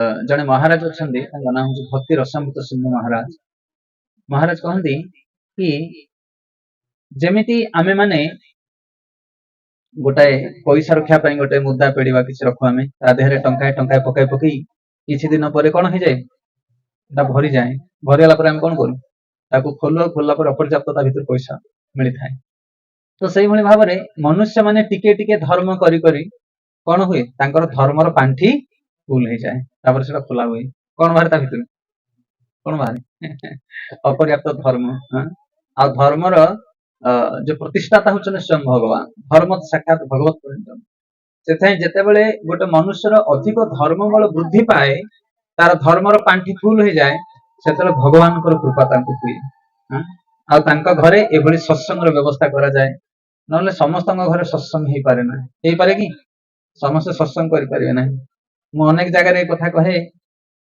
जड़े महाराज अच्छा ना हूँ भक्ति रसामृत सिंह महाराज। महाराज कहते कि जमीती आमे माने गोटाए पैसा रखा गोटे मुद्दा पेड़ा किसी रखु आम देहरे टंकाए टंकाए पकई पकई किसी दिन पर कौन हो जाए भरी जाए भरीगला आम कौन करूँ खोल खोलला अपर्याप्तता भर पैसा मिलता है। तो से भाव में मनुष्य माने टिके टिके धर्म करी करी कौन हुए धर्मर पांठि फुल हो जाए से खोला हुए कौन बाहर भर कौन बाहर अपर्याप्त धर्म आ धर्मर जो प्रतिष्ठाता होचने स्वयं भगवान धर्म साक्षात भगवत से जितेबले गोटे मनुष्यर अधिक धर्म बल वृद्धि पाए तार धर्मर पांठि फुल हो जाए से भगवान कृपा हुए घरे एभली सत्संग व्यवस्था करा जाए ना समस्त घरे सत्संग हो पारे ना हो पारे कि समस्त सत्संग करें ना। मुझे अनेक जगह कथा कहे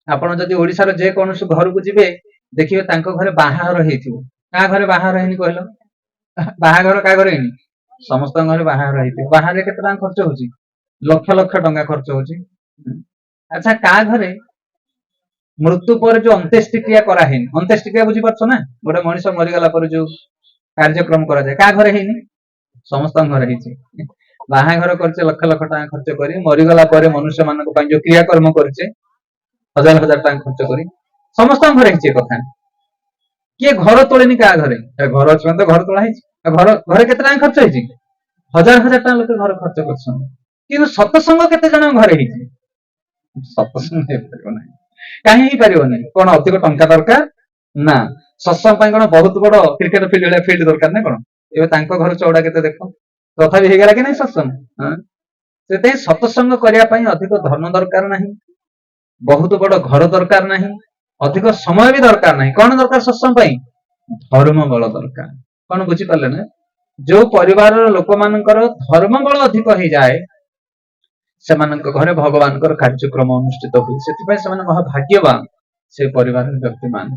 आपण जदि ओडिशार जे कौन घर को जीवे देखिए घरे बाहाघर हो घरे बाहाघर है कहल बाहाघर क्या घरे समस्त घरे बाहाघर हो बाहर के खर्च हो लक्ष लक्ष टंका खर्च हो। अच्छा क्या घरे मृत्यु पर जो अंत्येष्टि क्रिया कराहे अंत्येष्टि क्रिया बुझी पार्छ ना गोटे मनीष मरीगला जो कार्यक्रम करा जाए क्या घरे है समस्त घरे है बाहाघर करचे लक्ष लक्ष टका खर्च कर मरीगला मनुष्य मान जो क्रियाकर्म करचे हजार हजार टका खर्च कर समस्त घरे कथा किए घर तोड़े क्या घरे घर अच्छे तो घर तोड़ा घर घरे के खर्च हो हजार हजार टका लोग घर खर्च कर सत्संग केते जन घरे सत्संग कहीं पार कौन अधिक टंका दरकार ना सत्संग कौन बहुत बड़ क्रिकेट फील्ड फील्ड दरकार ना कौन ए घर चौड़ा के देख तथापि हो गला कि नहीं सत्संग से सत्संग करने अधिक धन दरकार ना बहुत बड़ घर दरकार ना अधिक समय भी दरकार ना कौन दरकार सत्संग धर्म बल दरकार कौन बुझीपारे ना जो परिवार लोक मान धर्म बल अधिक हो जाए से घरे भगवान कार्यक्रम अनुष्ठित हुए से भाग्यवान से परिवार व्यक्ति मान।